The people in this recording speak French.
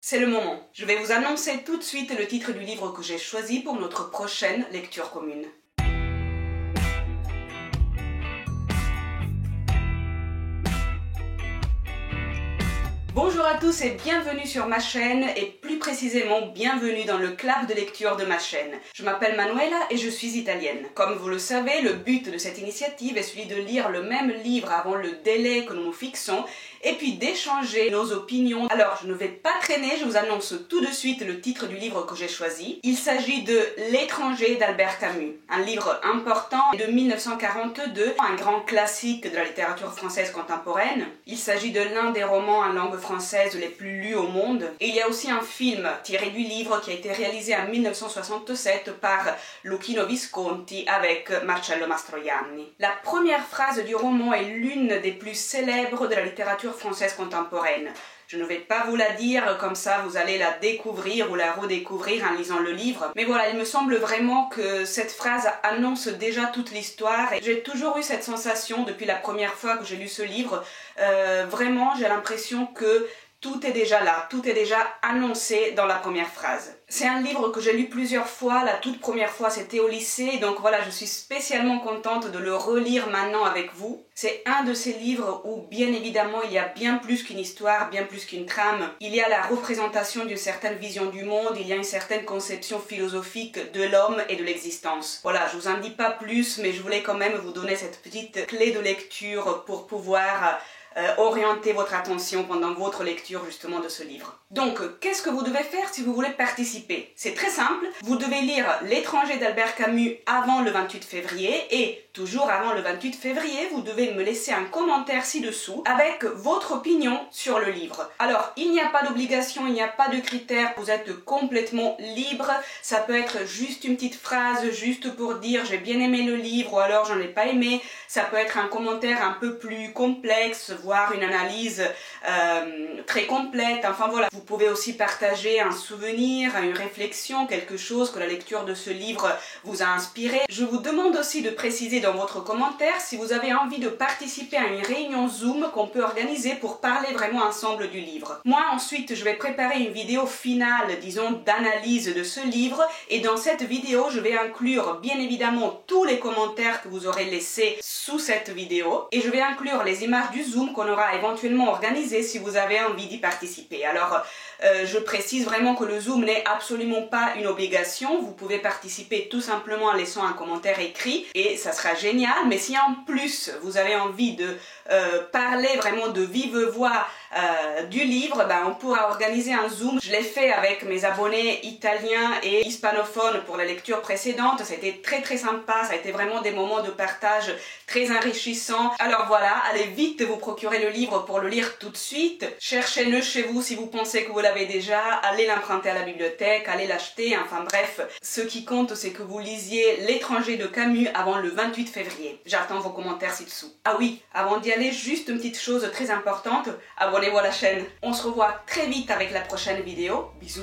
C'est le moment. Je vais vous annoncer tout de suite le titre du livre que j'ai choisi pour notre prochaine lecture commune. Bonjour à tous et bienvenue sur ma chaîne et plus précisément bienvenue dans le club de lecture de ma chaîne. Je m'appelle Manuela et je suis italienne. Comme vous le savez, le but de cette initiative est celui de lire le même livre avant le délai que nous nous fixons et puis d'échanger nos opinions. Alors je ne vais pas traîner, je vous annonce tout de suite le titre du livre que j'ai choisi. Il s'agit de L'étranger d'Albert Camus, un livre important de 1942, un grand classique de la littérature française contemporaine. Il s'agit de l'un des romans en langue française les plus lus au monde. Et il y a aussi un film tiré du livre qui a été réalisé en 1967 par Luchino Visconti avec Marcello Mastroianni. La première phrase du roman est l'une des plus célèbres de la littérature française contemporaine. Je ne vais pas vous la dire, comme ça vous allez la découvrir ou la redécouvrir en lisant le livre. Mais voilà, il me semble vraiment que cette phrase annonce déjà toute l'histoire. Et j'ai toujours eu cette sensation depuis la première fois que j'ai lu ce livre. Vraiment, j'ai l'impression que tout est déjà là, tout est déjà annoncé dans la première phrase. C'est un livre que j'ai lu plusieurs fois, la toute première fois c'était au lycée, donc voilà, je suis spécialement contente de le relire maintenant avec vous. C'est un de ces livres où bien évidemment il y a bien plus qu'une histoire, bien plus qu'une trame. Il y a la représentation d'une certaine vision du monde, il y a une certaine conception philosophique de l'homme et de l'existence. Voilà, je vous en dis pas plus, mais je voulais quand même vous donner cette petite clé de lecture pour pouvoir orienter votre attention pendant votre lecture justement de ce livre. Donc, qu'est-ce que vous devez faire si vous voulez participer? C'est très simple, vous devez lire L'étranger d'Albert Camus avant le 28 février et toujours avant le 28 février, vous devez me laisser un commentaire ci-dessous avec votre opinion sur le livre. Alors, il n'y a pas d'obligation, il n'y a pas de critères, vous êtes complètement libre. Ça peut être juste une petite phrase, juste pour dire j'ai bien aimé le livre ou alors j'en ai pas aimé. Ça peut être un commentaire un peu plus complexe, voire une analyse très complète. Enfin voilà, vous pouvez aussi partager un souvenir, une réflexion, quelque chose que la lecture de ce livre vous a inspiré. Je vous demande aussi de préciser dans votre commentaire si vous avez envie de participer à une réunion Zoom qu'on peut organiser pour parler vraiment ensemble du livre. Moi ensuite je vais préparer une vidéo finale, disons d'analyse de ce livre et dans cette vidéo je vais inclure bien évidemment tous les commentaires que vous aurez laissés sous cette vidéo et je vais inclure les images du Zoom qu'on aura éventuellement organisé si vous avez envie d'y participer. Alors je précise vraiment que le Zoom n'est absolument pas une obligation, vous pouvez participer tout simplement en laissant un commentaire écrit et ça sera génial, mais si en plus vous avez envie de parler vraiment de vive voix du livre, ben, on pourra organiser un Zoom. Je l'ai fait avec mes abonnés italiens et hispanophones pour la lecture précédente, ça a été très sympa, ça a été vraiment des moments de partage très enrichissants. Alors voilà, allez vite vous procurer le livre pour le lire tout de suite, cherchez-le chez vous si vous pensez que vous l'avez déjà, allez l'emprunter à la bibliothèque, allez l'acheter, enfin bref, ce qui compte c'est que vous lisiez L'étranger de Camus avant le 28 février. J'attends vos commentaires ci-dessous. Ah oui, avant d'y aller, juste une petite chose très importante, abonnez-vous à la chaîne. On se revoit très vite avec la prochaine vidéo. Bisous.